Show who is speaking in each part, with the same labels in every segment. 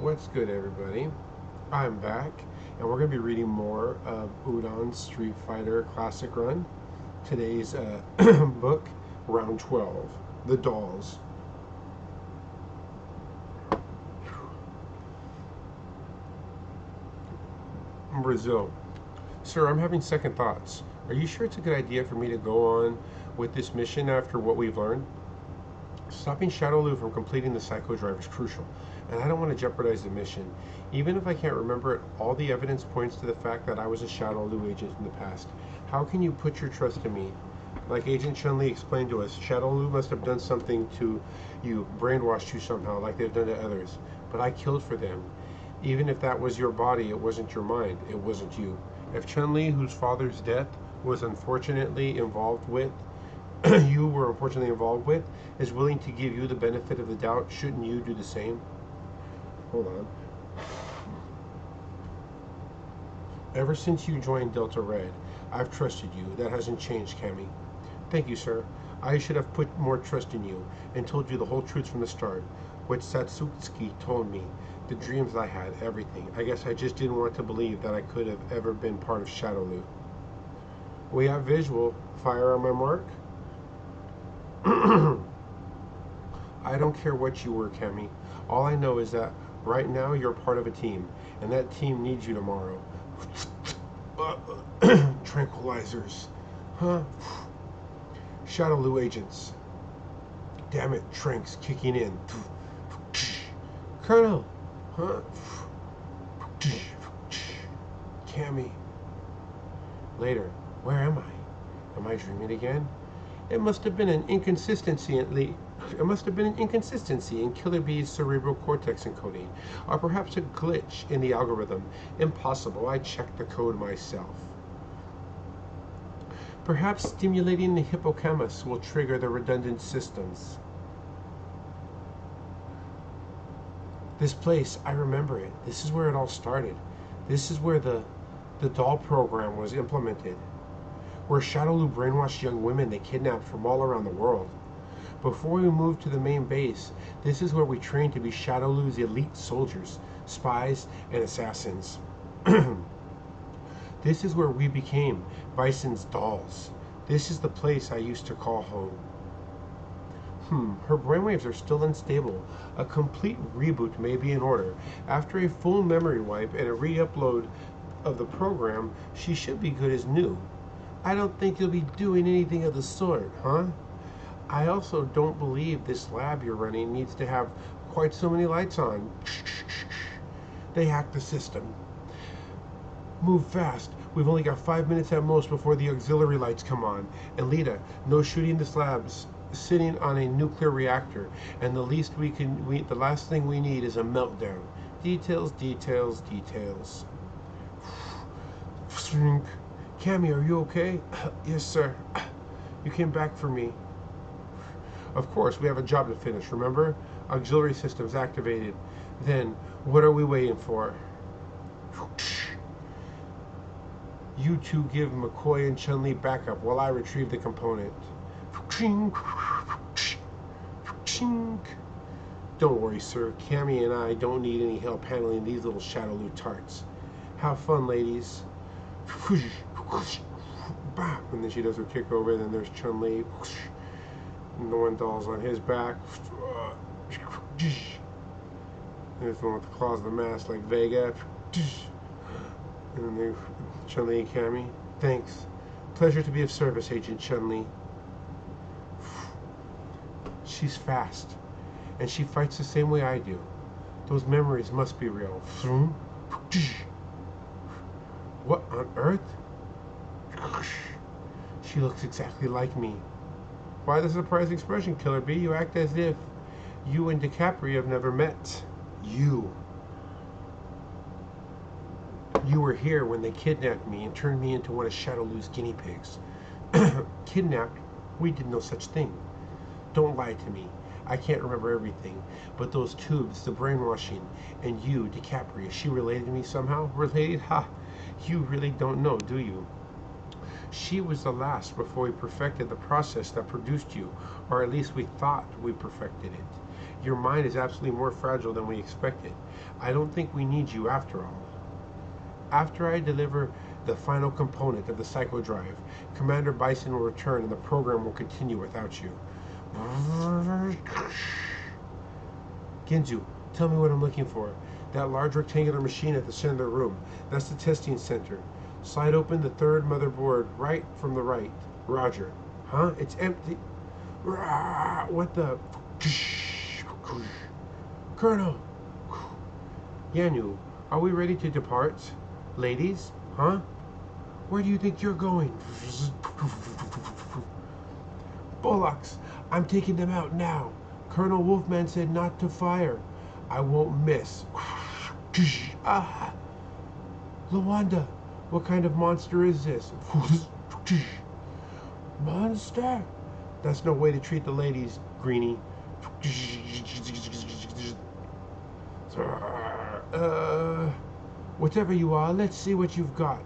Speaker 1: What's good, everybody? I'm back, and we're going to be reading more of Udon's Street Fighter Classic Run. Today's book, Round 12, The Dolls. Brazil. Sir, I'm having second thoughts. Are you sure it's a good idea for me to go on with this mission after what we've learned? Stopping Shadow Lu from completing the Psycho Drive is crucial, and I don't want to jeopardize the mission. Even if I can't remember it, all the evidence points to the fact that I was a Shadow Lu agent in the past. How can you put your trust in me? Like Agent Chun-Li explained to us, Shadow Lu must have done something to you, brainwashed you somehow, like they've done to others. But I killed for them. Even if that was your body, it wasn't your mind. It wasn't you. If Chun-Li, whose father's death was unfortunately involved with, you were unfortunately involved with, is willing to give you the benefit of the doubt, shouldn't you do the same? Hold on. Ever since you joined Delta Red, I've trusted you. That hasn't changed, Cammy. Thank you, sir. I should have put more trust in you and told you the whole truth from the start. What Satsuki told me, the dreams I had, everything. I guess I just didn't want to believe that I could have ever been part of Shadow Lu. We have visual. Fire on my mark. I don't care what you were, Cammy. All I know is that right now you're part of a team, and that team needs you tomorrow. Tranquilizers. Huh? Shadow Lu agents. Damn it, Trank's kicking in. Colonel. Huh? Cammy. Later. Where am I? Am I dreaming again? It must have been an inconsistency in Killer Bee's cerebral cortex encoding, or perhaps a glitch in the algorithm. Impossible. I checked the code myself. Perhaps stimulating the hippocampus will trigger the redundant systems. This place, I remember it. This is where it all started. This is where the doll program was implemented. Where Shadow Lu brainwashed young women they kidnapped from all around the world. Before we moved to the main base, this is where we trained to be Shadow Lu's elite soldiers, spies, and assassins. This is where we became Bison's dolls. This is the place I used to call home. Her brainwaves are still unstable. A complete reboot may be in order. After a full memory wipe and a re-upload of the program, she should be good as new. I don't think you'll be doing anything of the sort, huh? I also don't believe this lab you're running needs to have quite so many lights on. They hacked the system. Move fast. We've only got 5 minutes at most before the auxiliary lights come on. And Lita, no shooting this lab's sitting on a nuclear reactor, and the last thing we need is a meltdown. Details, details, details. Cammy, are you okay? Yes, sir. You came back for me. Of course, we have a job to finish, remember? Auxiliary systems activated. Then, what are we waiting for? You two give McCoy and Chun-Li backup while I retrieve the component. Don't worry, sir. Cammy and I don't need any help handling these little Shadow Lu tarts. Have fun, ladies. And then she does her kick over, and then there's Chun-Li. And the one doll's on his back. There's the one with the claws of the mask, like Vega. And then there's Chun-Li and Cammy. Thanks. Pleasure to be of service, Agent Chun-Li. She's fast, and she fights the same way I do. Those memories must be real. What on earth? She looks exactly like me. Why the surprised expression, Killer Bee? You act as if you and DiCaprio have never met. You were here when they kidnapped me and turned me into one of Shadow Lu's guinea pigs. Kidnapped? We did no such thing. Don't lie to me. I can't remember everything. But those tubes, the brainwashing, and you, DiCaprio, she related to me somehow? Related? Ha! You really don't know, do you? She was the last before we perfected the process that produced you, or at least we thought we perfected it. Your mind is absolutely more fragile than we expected. I don't think we need you after all. After I deliver the final component of the psychodrive, Commander Bison will return and the program will continue without you. Ginzu, tell me what I'm looking for. That large rectangular machine at the center of the room. That's the testing center. Slide open the third motherboard right from the right. Roger. Huh? It's empty. What the? Colonel. Yanu, are we ready to depart? Ladies? Huh? Where do you think you're going? Bullocks, I'm taking them out now. Colonel Wolfman said not to fire. I won't miss. Lawanda, what kind of monster is this? Monster? That's no way to treat the ladies, Greenie. Whatever you are, let's see what you've got.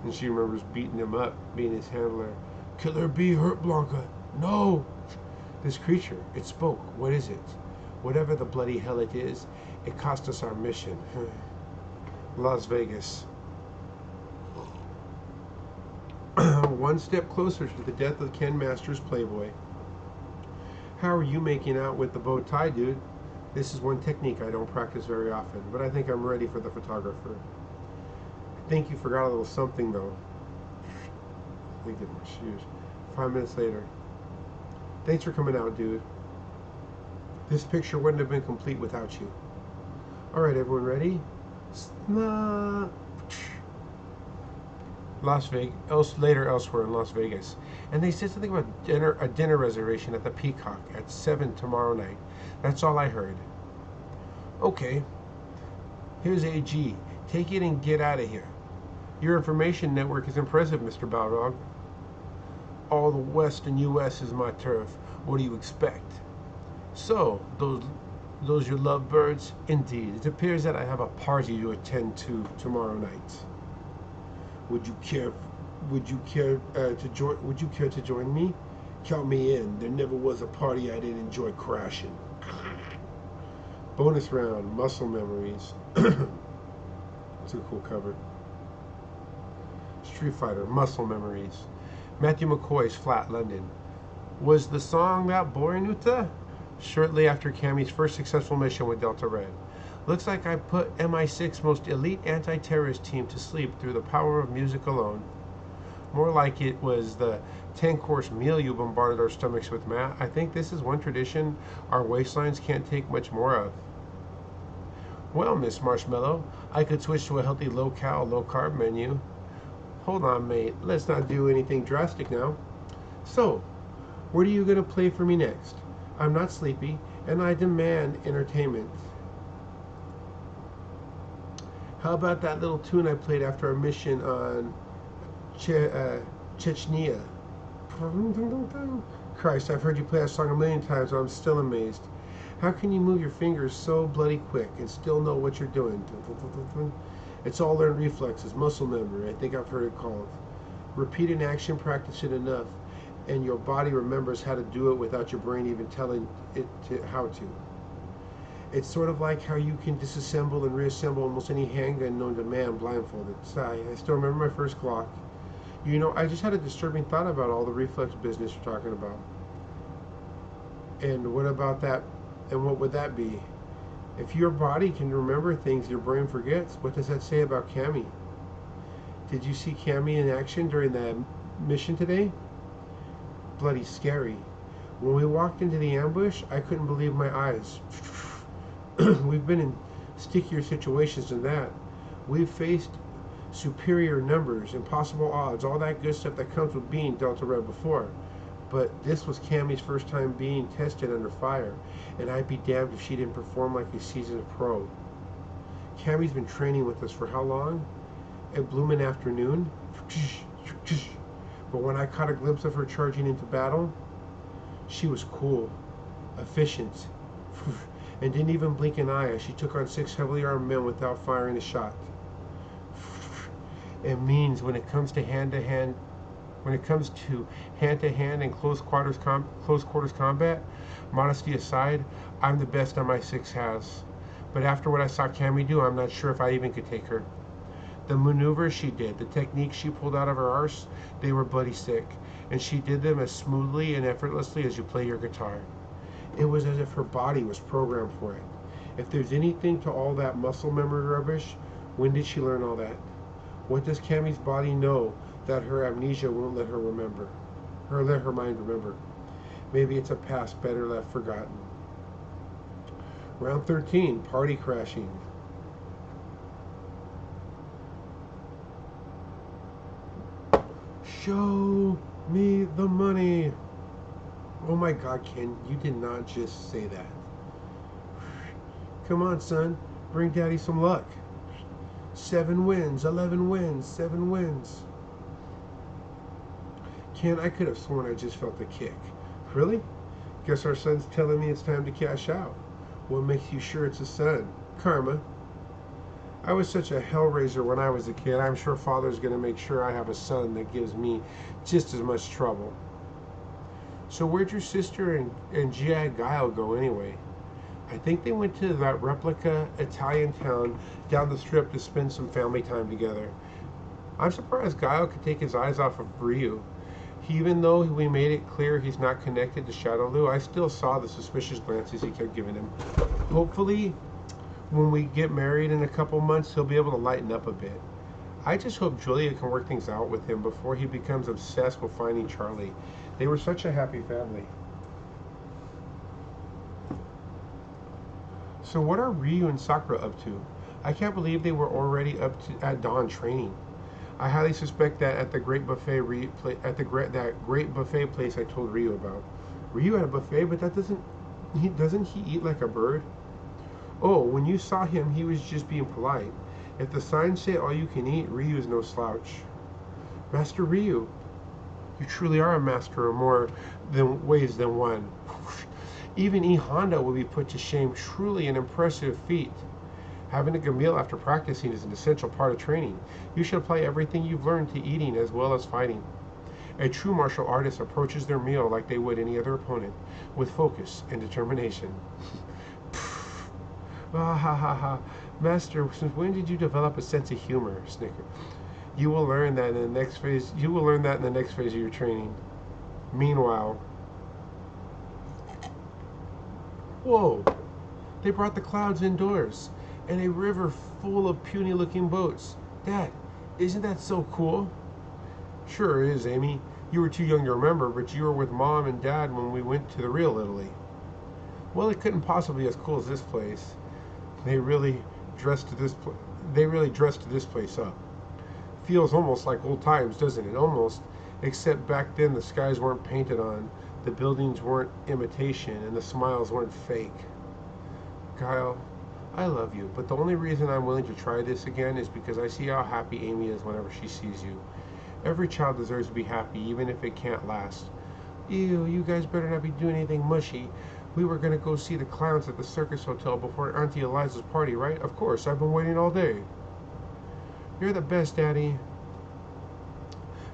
Speaker 1: And she remembers beating him up, being his handler. Killer Bee hurt Blanca. No! This creature, it spoke. What is it? Whatever the bloody hell it is, it cost us our mission. Las Vegas. One step closer to the death of Ken Masters' Playboy. How are you making out with the bow tie, dude? This is one technique I don't practice very often, but I think I'm ready for the photographer. I think you forgot a little something, though. Let me get my shoes. 5 minutes later. Thanks for coming out, dude. This picture wouldn't have been complete without you. Alright, everyone ready? Las Vegas, later elsewhere in Las Vegas. And they said something about a dinner reservation at the Peacock at 7 tomorrow night. That's all I heard. Okay. Here's AG. Take it and get out of here. Your information network is impressive, Mr. Balrog. All the western U.S. is my turf. What do you expect? So, those your lovebirds? Indeed. It appears that I have a party to attend to tomorrow night. Would you care to join me? Count me in. There never was a party I didn't enjoy crashing. Bonus round, Muscle Memories. It's a cool cover. Street Fighter, Muscle Memories. Matthew McCoy's Flat London. Was the song that boring, Uta? Shortly after Cammy's first successful mission with Delta Red. Looks like I put MI6's most elite anti-terrorist team to sleep through the power of music alone. More like it was the 10-course meal you bombarded our stomachs with, Matt. I think this is one tradition our waistlines can't take much more of. Well, Miss Marshmallow, I could switch to a healthy low-cal, low-carb menu. Hold on, mate. Let's not do anything drastic now. So, what are you going to play for me next? I'm not sleepy, and I demand entertainment. How about that little tune I played after our mission on Chechnya? Christ, I've heard you play that song a million times, but I'm still amazed. How can you move your fingers so bloody quick and still know what you're doing? It's all learned reflexes, muscle memory, I think I've heard it called. Repeat an action, practice it enough, and your body remembers how to do it without your brain even telling it how to. It's sort of like how you can disassemble and reassemble almost any handgun known to man blindfolded. I still remember my first Glock. You know, I just had a disturbing thought about all the reflex business you're talking about. And what about that? And what would that be? If your body can remember things your brain forgets, what does that say about Cammy? Did you see Cammy in action during the mission today? Bloody scary. When we walked into the ambush, I couldn't believe my eyes. We've been in stickier situations than that. We've faced superior numbers, impossible odds, all that good stuff that comes with being Delta Red before. But this was Cammy's first time being tested under fire, and I'd be damned if she didn't perform like a seasoned pro. Cammy's been training with us for how long? A bloomin' afternoon? But when I caught a glimpse of her charging into battle, she was cool, efficient, and didn't even blink an eye as she took on 6 heavily armed men without firing a shot. It means when it comes to hand-to-hand When it comes to hand-to-hand and close quarters combat, modesty aside, I'm the best my six has. But after what I saw Cammy do, I'm not sure if I even could take her. The maneuvers she did, the techniques she pulled out of her arse, they were bloody sick, and she did them as smoothly and effortlessly as you play your guitar. It was as if her body was programmed for it. If there's anything to all that muscle memory rubbish, when did she learn all that? What does Cammy's body know that her amnesia won't let her remember? Or let her mind remember? Maybe it's a past better left forgotten. Round 13, party crashing. Show me the money. Oh my God, Ken, you did not just say that. Come on, son, bring daddy some luck. 7 wins, 11 wins, 7 wins. Ken, I could have sworn I just felt a kick. Really? Guess our son's telling me it's time to cash out. What makes you sure it's a son? Karma. I was such a hellraiser when I was a kid. I'm sure Father's going to make sure I have a son that gives me just as much trouble. So where'd your sister and G.I. Guile go anyway? I think they went to that replica Italian town down the strip to spend some family time together. I'm surprised Guile could take his eyes off of Ryu. Even though we made it clear he's not connected to Shadowloo, I still saw the suspicious glances he kept giving him. Hopefully, when we get married in a couple months, he'll be able to lighten up a bit. I just hope Julia can work things out with him before he becomes obsessed with finding Charlie. They were such a happy family. So what are Ryu and Sakura up to? I can't believe they were already at dawn training. I highly suspect that at the great buffet great buffet place I told Ryu about. Ryu at a buffet, but doesn't he eat like a bird? Oh, when you saw him, he was just being polite. If the signs say all you can eat, Ryu is no slouch. Master Ryu, you truly are a master of more ways than one. Even E. Honda will be put to shame. Truly an impressive feat. Having a good meal after practicing is an essential part of training. You should apply everything you've learned to eating as well as fighting. A true martial artist approaches their meal like they would any other opponent, with focus and determination. Ah ha ha ha. Master, since when did you develop a sense of humor? Snicker. You will learn that in the next phase. You will learn that in the next phase of your training. Meanwhile. Whoa! They brought the clouds indoors, and a river full of puny-looking boats. Dad, isn't that so cool? Sure it is, Amy. You were too young to remember, but you were with Mom and Dad when we went to the real Italy. Well, it couldn't possibly be as cool as this place. They really dressed this place up. Feels almost like old times, doesn't it? Almost. Except back then the skies weren't painted on, the buildings weren't imitation, and the smiles weren't fake. Kyle, I love you, but the only reason I'm willing to try this again is because I see how happy Amy is whenever she sees you. Every child deserves to be happy, even if it can't last. Ew, you guys better not be doing anything mushy. We were going to go see the clowns at the Circus Hotel before Auntie Eliza's party, right? Of course, I've been waiting all day. You're the best, Daddy.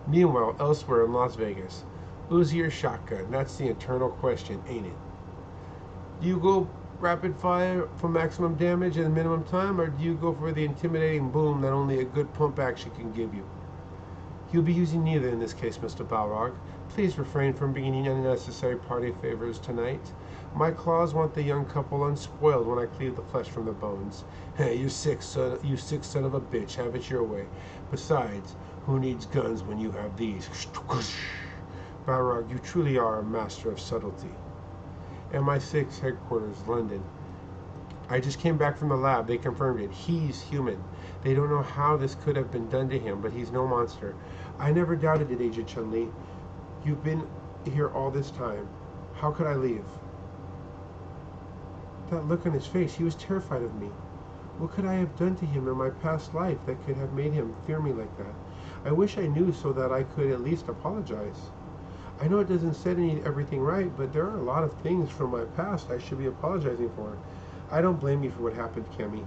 Speaker 1: Meanwhile, elsewhere in Las Vegas, Uzi or shotgun? That's the eternal question, ain't it? Do you go rapid fire for maximum damage and minimum time, or do you go for the intimidating boom that only a good pump action can give you? You'll be using neither in this case, Mr. Balrog. Please refrain from bringing unnecessary party favors tonight. My claws want the young couple unspoiled when I cleave the flesh from the bones. Hey, you sick son of a bitch, have it your way. Besides, who needs guns when you have these? Balrog, you truly are a master of subtlety. MI6 headquarters, London. I just came back from the lab. They confirmed it. He's human. They don't know how this could have been done to him, but he's no monster. I never doubted it, Agent Chun-Li. You've been here all this time. How could I leave? That look on his face, he was terrified of me. What could I have done to him in my past life that could have made him fear me like that? I wish I knew so that I could at least apologize. I know it doesn't set everything right, but there are a lot of things from my past I should be apologizing for. I don't blame you for what happened, Cammy.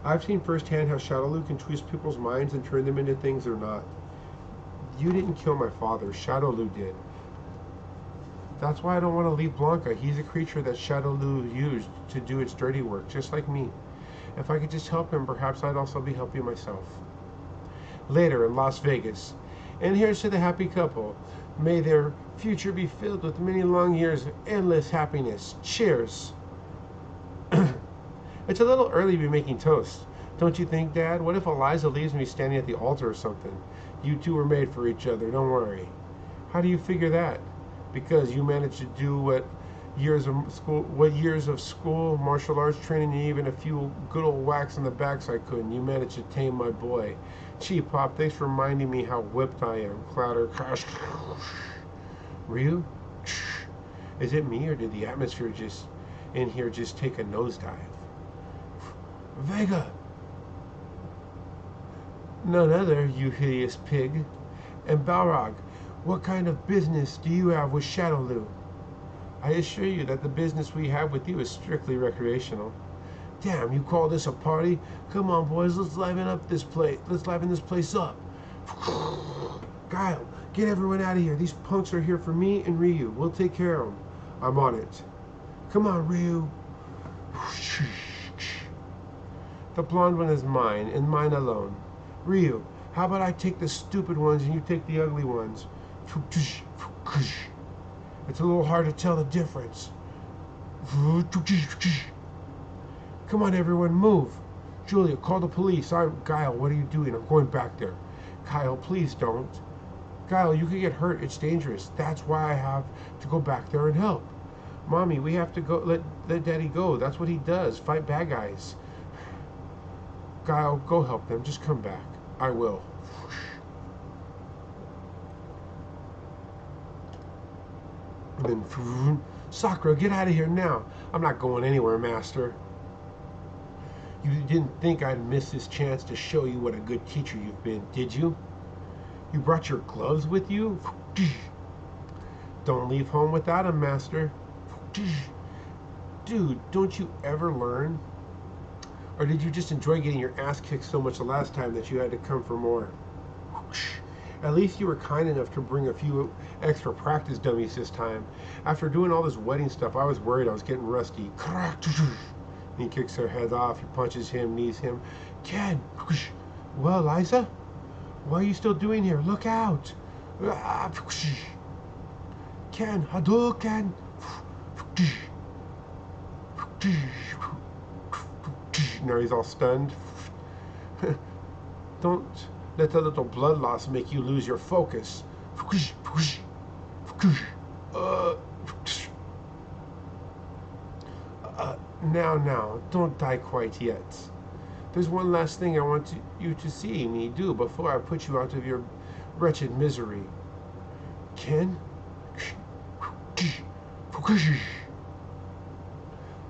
Speaker 1: I've seen firsthand how Shadowloo can twist people's minds and turn them into things they're not. You didn't kill my father. Shadow Lu did. That's why I don't want to leave Blanca. He's a creature that Shadow Lu used to do its dirty work, just like me. If I could just help him, perhaps I'd also be helping myself. Later in Las Vegas. And here's to the happy couple. May their future be filled with many long years of endless happiness. Cheers. It's a little early to be making toast. Don't you think, Dad? What if Eliza leaves me standing at the altar or something? You two were made for each other, don't worry. How do you figure that? Because you managed to do what years of school, martial arts training, and even a few good old whacks in the backs I couldn't. You managed to tame my boy. Gee, Pop, thanks for reminding me how whipped I am. Clatter, crash. Ryu? Is it me, or did the atmosphere just in here just take a nosedive? Vega! None other, you hideous pig. And Balrog, what kind of business do you have with Shadow Lu? I assure you that the business we have with you is strictly recreational. Damn, you call this a party? Come on, boys, let's liven this place up. Guile, get everyone out of here. These punks are here for me and Ryu. We'll take care of them. I'm on it. Come on, Ryu. The blonde one is mine, and mine alone. Ryu, how about I take the stupid ones and you take the ugly ones? It's a little hard to tell the difference. Come on, everyone, move. Julia, call the police. Guile, what are you doing? I'm going back there. Kyle, please don't. Guile, you could get hurt. It's dangerous. That's why I have to go back there and help. Mommy, we have to go. Let Daddy go. That's what he does. Fight bad guys. Guile, go help them. Just come back. I will. And then, Sakura, get out of here now. I'm not going anywhere, Master. You didn't think I'd miss this chance to show you what a good teacher you've been, did you? You brought your gloves with you? Don't leave home without them, Master. Dude, don't you ever learn? Or did you just enjoy getting your ass kicked so much the last time that you had to come for more? At least you were kind enough to bring a few extra practice dummies this time. After doing all this wedding stuff, I was worried I was getting rusty. He kicks their heads off, he punches him, knees him. Ken! Well, Liza? What are you still doing here? Look out! Ken, Hadouken! Now he's all stunned. Don't let the little blood loss make you lose your focus. Now, don't die quite yet. There's one last thing I want you to see me do before I put you out of your wretched misery. Ken?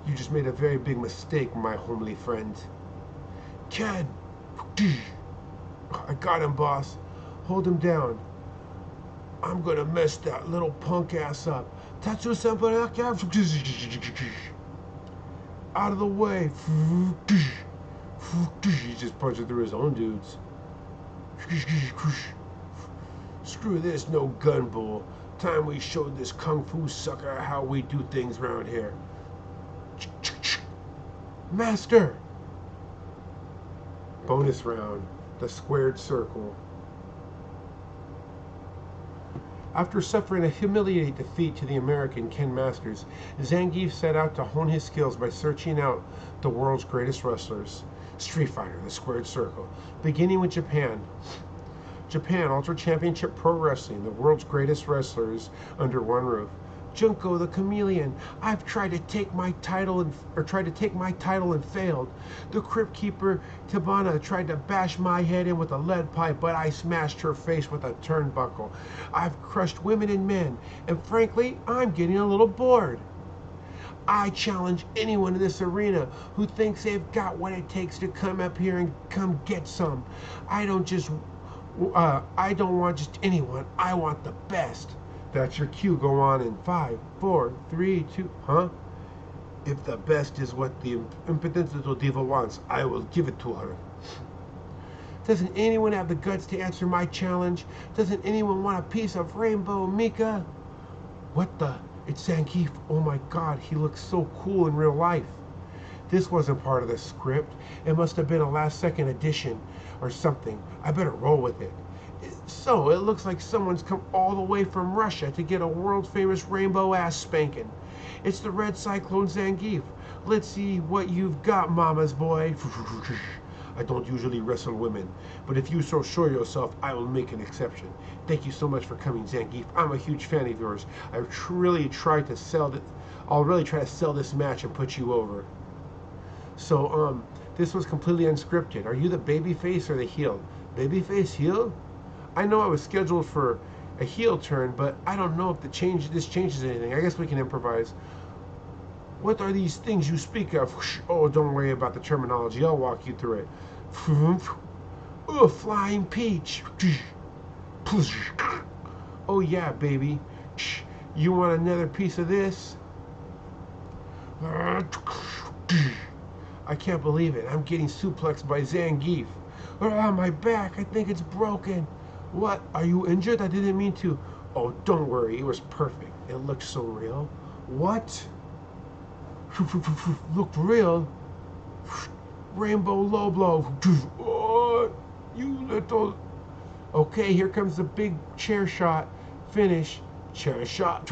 Speaker 1: You just made a very big mistake, my homely friend. Ken! I got him, boss. Hold him down. I'm gonna mess that little punk ass up. Tatsu senpai, out of the way. He just punches through his own dudes. Screw this, no gun bull. Time we showed this kung fu sucker how we do things around here. Master! Bonus round, the squared circle. After suffering a humiliating defeat to the American Ken Masters, Zangief set out to hone his skills by searching out the world's greatest wrestlers. Street Fighter, the squared circle. Beginning with Japan. Japan Ultra Championship Pro Wrestling, the world's greatest wrestlers under one roof. Junko the Chameleon. I've tried to take my title and failed. The Crypt Keeper Tabana tried to bash my head in with a lead pipe, but I smashed her face with a turnbuckle. I've crushed women and men, and frankly, I'm getting a little bored. I challenge anyone in this arena who thinks they've got what it takes to come up here and come get some. I don't want just anyone. I want the best. That's your cue. Go on in 5, 4, 3, 2. Huh? If the best is what the impotent little diva wants, I will give it to her. Doesn't anyone have the guts to answer my challenge? Doesn't anyone want a piece of Rainbow Mika? What the? It's Zangief. Oh my god, he looks so cool in real life. This wasn't part of the script. It must have been a last-second addition or something. I better roll with it. So, it looks like someone's come all the way from Russia to get a world-famous rainbow ass spanking. It's the Red Cyclone Zangief. Let's see what you've got, mama's boy. I don't usually wrestle women, but if you so sure yourself, I will make an exception. Thank you so much for coming, Zangief. I'm a huge fan of yours. I'll really try to sell this match and put you over. So, this was completely unscripted. Are you the babyface or the heel? Babyface, heel? I know I was scheduled for a heel turn, but I don't know if this changes anything. I guess we can improvise. What are these things you speak of? Oh, don't worry about the terminology. I'll walk you through it. Oh, flying peach. Oh yeah, baby. You want another piece of this? I can't believe it. I'm getting suplexed by Zangief. My back. I think it's broken. What? Are you injured? I didn't mean to. Oh, don't worry. It was perfect. It looked so real. What? Looked real? Rainbow low blow. Oh, you little... Okay, here comes the big chair shot. Finish. Chair shot.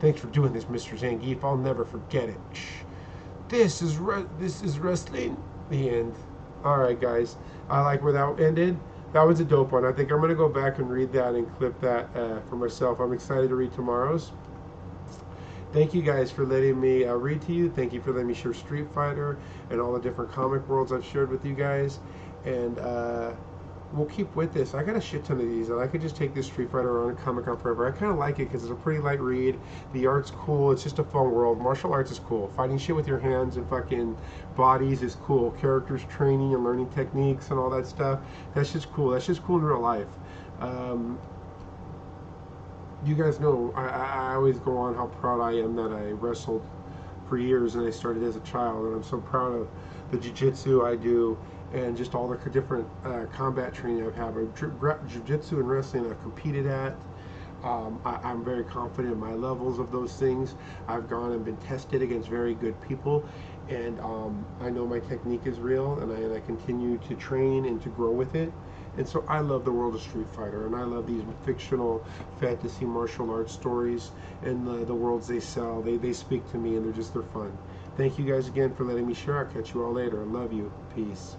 Speaker 1: Thanks for doing this, Mr. Zangief. I'll never forget it. This is wrestling. The end. Alright, guys. I like where that ended. That was a dope one. I think I'm going to go back and read that and clip that for myself. I'm excited to read tomorrow's. Thank you guys for letting me read to you. Thank you for letting me share Street Fighter and all the different comic worlds I've shared with you guys. And we'll keep with this. I got a shit ton of these, and I could just take this Street Fighter on Comic Con forever. I kind of like it because it's a pretty light read. The art's cool. It's just a fun world. Martial arts is cool. Fighting shit with your hands and fucking bodies is cool. Characters training and learning techniques and all that stuff. That's just cool. That's just cool in real life. You guys know I always go on how proud I am that I wrestled for years and I started as a child, and I'm so proud of the jiu-jitsu I do and just all the different combat training I've had. Jiu-jitsu and wrestling I've competed at. I'm very confident in my levels of those things. I've gone and been tested against very good people, and I know my technique is real, and I continue to train and to grow with it. And so I love the world of Street Fighter, and I love these fictional fantasy martial arts stories and the worlds they sell. They speak to me, and they're fun. Thank you guys again for letting me share. I'll catch you all later. I love you. Peace.